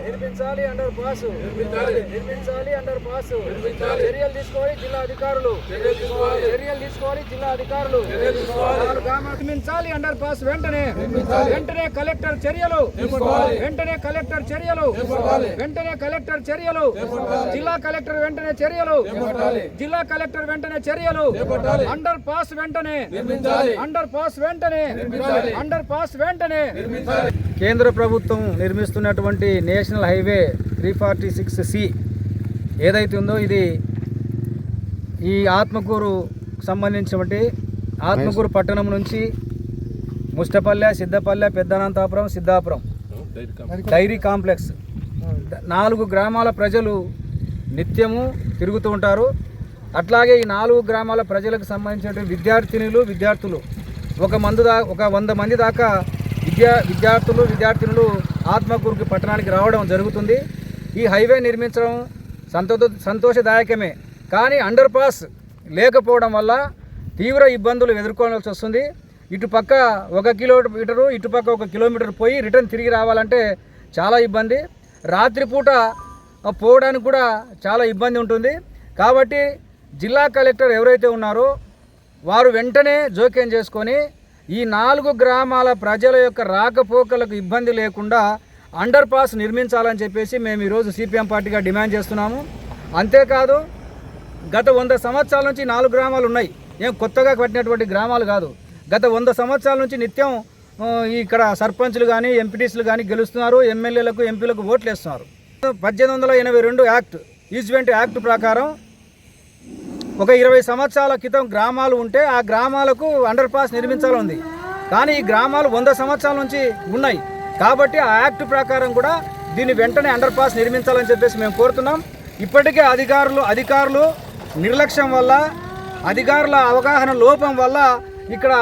నిర్మించాలి under pass నిర్మించాలి under pass చర్యలు తీసుకోవాలి జిల్లా అధికారులు నిర్మించాలి అండర్ పాస్ వెంటనే కలెక్టర్ చర్యలు వెంటనే కలెక్టర్ చర్యలు జిల్లా కలెక్టర్ వెంటనే చర్యలు అండర్ పాస్ వెంటనే కేంద్ర ప్రభుత్వం నిర్మిస్తున్నటువంటి నేషనల్ హైవే 346C ఏదైతే ఉందో ఇది ఈ ఆత్మకూరు సంబంధించినటువంటి ఆత్మకూరు పట్టణం నుంచి ముష్టపల్లె, సిద్ధపల్లె, పెద్దనంతాపురం, సిద్ధాపురం డైరీ కాంప్లెక్స్ 4 గ్రామాల ప్రజలు నిత్యము తిరుగుతూ ఉంటారు. అట్లాగే ఈ 4 గ్రామాల ప్రజలకు సంబంధించిన విద్యార్థులు ఒక 100 మంది దాకా విద్యార్థినులు ఆత్మకూరుకి పట్టణానికి రావడం జరుగుతుంది. ఈ హైవే నిర్మించడం సంతోషదాయకమే, కానీ అండర్ పాస్ లేకపోవడం వల్ల తీవ్ర ఇబ్బందులు ఎదుర్కోవాల్సి వస్తుంది. ఇటుపక్క 1 కిలోమీటరు, ఇటుపక్క 1 కిలోమీటర్ పోయి రిటర్న్ తిరిగి రావాలంటే చాలా ఇబ్బంది. రాత్రిపూట పోవడానికి కూడా చాలా ఇబ్బంది ఉంటుంది. కాబట్టి జిల్లా కలెక్టర్ ఎవరైతే ఉన్నారో వారు వెంటనే జోక్యం చేసుకొని ఈ 4 గ్రామాల ప్రజల యొక్క రాకపోకలకు ఇబ్బంది లేకుండా అండర్ పాస్ నిర్మించాలని చెప్పేసి మేము ఈరోజు సిపిఎం పార్టీగా డిమాండ్ చేస్తున్నాము. అంతేకాదు గత 100 సంవత్సరాల నుంచి 4 గ్రామాలు ఉన్నాయి, ఏం కొత్తగా కట్టినటువంటి గ్రామాలు కాదు. గత 100 సంవత్సరాల నుంచి నిత్యం ఇక్కడ సర్పంచ్లు కానీ ఎంపీటీసీలు కానీ గెలుస్తున్నారు, ఎమ్మెల్యేలకు ఎంపీలకు ఓట్లు వేస్తున్నారు. 1882 ఈజ్మెంట్ యాక్ట్ ప్రకారం ఒక 20 సంవత్సరాల క్రితం గ్రామాలు ఉంటే ఆ గ్రామాలకు అండర్ పాస్ నిర్మించాలని ఉంది. కానీ ఈ గ్రామాలు 100 సంవత్సరాల నుంచి ఉన్నాయి. కాబట్టి ఆ యాక్ట్ ప్రకారం కూడా దీన్ని వెంటనే అండర్ పాస్ నిర్మించాలని చెప్పేసి మేము కోరుతున్నాం. ఇప్పటికే అధికారులు నిర్లక్ష్యం వల్ల, అధికారుల అవగాహన లోపం వల్ల ఇక్కడ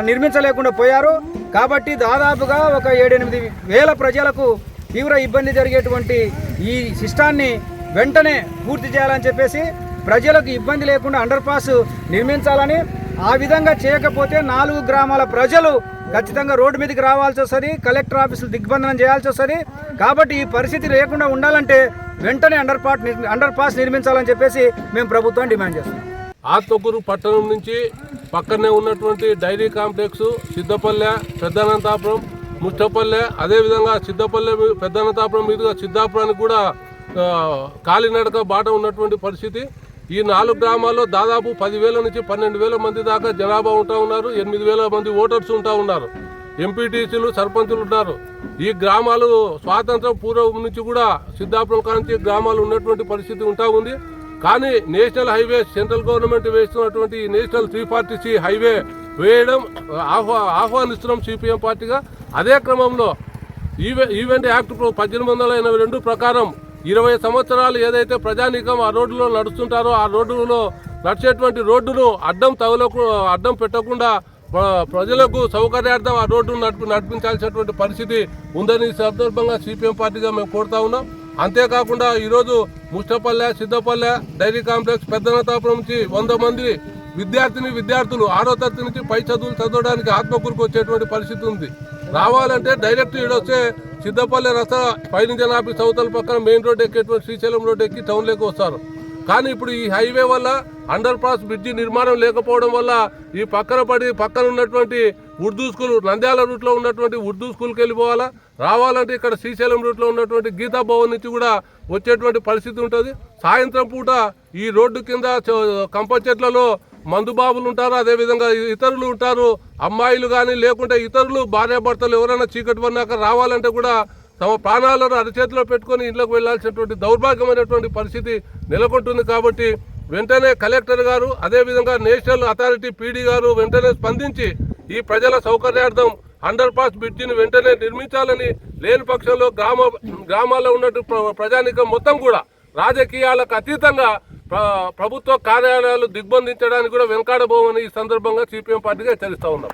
నిర్మించలేకుండా పోయారు. కాబట్టి దాదాపుగా ఒక 7-8 వేల ప్రజలకు తీవ్ర ఇబ్బంది జరిగేటువంటి ఈ సిస్టాన్ని వెంటనే పూర్తి చేయాలని చెప్పేసి, ప్రజలకు ఇబ్బంది లేకుండా అండర్ పాస్ నిర్మించాలని. ఆ విధంగా చేయకపోతే 4 గ్రామాల ప్రజలు ఖచ్చితంగా రోడ్డు మీదకి రావాల్సి వస్తుంది, కలెక్టర్ ఆఫీసులు దిగ్బంధనం చేయాల్సి వస్తుంది. కాబట్టి ఈ పరిస్థితి లేకుండా ఉండాలంటే వెంటనే అండర్ పాస్ నిర్మించాలని చెప్పేసి మేము ప్రభుత్వాన్ని డిమాండ్ చేస్తున్నాం. ఆత్మకూరు పట్టణం నుంచి పక్కనే ఉన్నటువంటి డైరీ కాంప్లెక్స్, సిద్ధపల్లె, పెద్దనంతాపురం, ముష్టపల్లె, అదేవిధంగా సిద్ధపల్లె, పెద్దనంతాపురం మీదుగా సిద్ధాపురానికి కూడా కాలినడక బాట ఉన్నటువంటి పరిస్థితి. ఈ 4 గ్రామాల్లో దాదాపు 10,000 నుంచి 12,000 మంది దాకా జనాభా ఉంటా ఉన్నారు. 8,000 మంది ఓటర్స్ ఉంటా ఉన్నారు. ఎంపీటీసీలు, సర్పంచులు ఉన్నారు. ఈ గ్రామాలు స్వాతంత్రం పూర్వం నుంచి కూడా సిద్ధాపురం కాంచి గ్రామాలు ఉన్నటువంటి పరిస్థితి ఉంటా ఉంది. కానీ నేషనల్ హైవే సెంట్రల్ గవర్నమెంట్ వేస్తున్నటువంటి నేషనల్ 340C హైవే వేయడం ఆహ్వానిస్తున్నాం సిపిఎం పార్టీగా. అదే క్రమంలో ఈవెంట్ యాక్ట్ 1882 ప్రకారం 20 సంవత్సరాలు ఏదైతే ప్రజానీకం ఆ రోడ్డులో నడుస్తుంటారో ఆ రోడ్డులో నడిచేటువంటి రోడ్డును అడ్డం పెట్టకుండా ప్రజలకు సౌకర్యార్థం ఆ రోడ్డును నడిపించాల్సినటువంటి పరిస్థితి ఉందని సందర్భంగా సిపిఎం పార్టీగా మేము కోరుతా ఉన్నాం. అంతేకాకుండా ఈరోజు ముష్టపల్లె, సిద్ధపల్లె డైరీ కాంప్లెక్స్, పెద్దనంతాపురం నుంచి 100 మంది విద్యార్థులు 6వ తరగతి నుంచి పై చదువులు చదవడానికి ఆత్మకూరుకు వచ్చేటువంటి పరిస్థితి ఉంది. రావాలంటే డైరెక్ట్ ఈడొచ్చే సిద్ధపల్లె రస్తా పైనుంజన్ ఆఫీస్ అవతల పక్కన మెయిన్ రోడ్ ఎక్కేటువంటి శ్రీశైలం రోడ్ ఎక్కి టౌన్లోకి వస్తారు. కానీ ఇప్పుడు ఈ హైవే వల్ల అండర్ పాస్ బ్రిడ్జి నిర్మాణం లేకపోవడం వల్ల ఈ పక్కన ఉన్నటువంటి ఉర్దూ స్కూల్, నంద్యాల రూట్లో ఉన్నటువంటి ఉర్దూ స్కూల్కి వెళ్ళిపోవాలా. రావాలంటే ఇక్కడ శ్రీశైలం రూట్లో ఉన్నటువంటి గీతా భవన్ నుంచి కూడా వచ్చేటువంటి పరిస్థితి ఉంటుంది. సాయంత్రం పూట ఈ రోడ్డు కింద కంప చెట్లలో మందుబాబులు ఉంటారు, అదేవిధంగా ఇతరులు ఉంటారు, అమ్మాయిలు కానీ లేకుంటే ఇతరులు భార్యాభర్తలు ఎవరైనా చీకటి పడినాక రావాలంటే కూడా తమ ప్రాణాలను అరచేతిలో పెట్టుకొని ఇళ్లకు వెళ్లాల్సినటువంటి దౌర్భాగ్యమైనటువంటి పరిస్థితి నెలకొంటుంది. కాబట్టి వెంటనే కలెక్టర్ గారు, అదేవిధంగా నేషనల్ అథారిటీ పీడీ గారు వెంటనే స్పందించి ఈ ప్రజల సౌకర్యార్థం అండర్ పాస్ బ్రిడ్జిని వెంటనే నిర్మించాలని, లేని పక్షంలో గ్రామాల్లో ఉన్న ప్రజానీకం మొత్తం కూడా రాజకీయాలకు అతీతంగా ప్రభుత్వ కార్యాలయాలు దిగ్బంధించడానికి కూడా వెనకాడబోమని ఈ సందర్భంగా సిపిఎం పార్టీగా హెచ్చరిస్తా ఉన్నాం.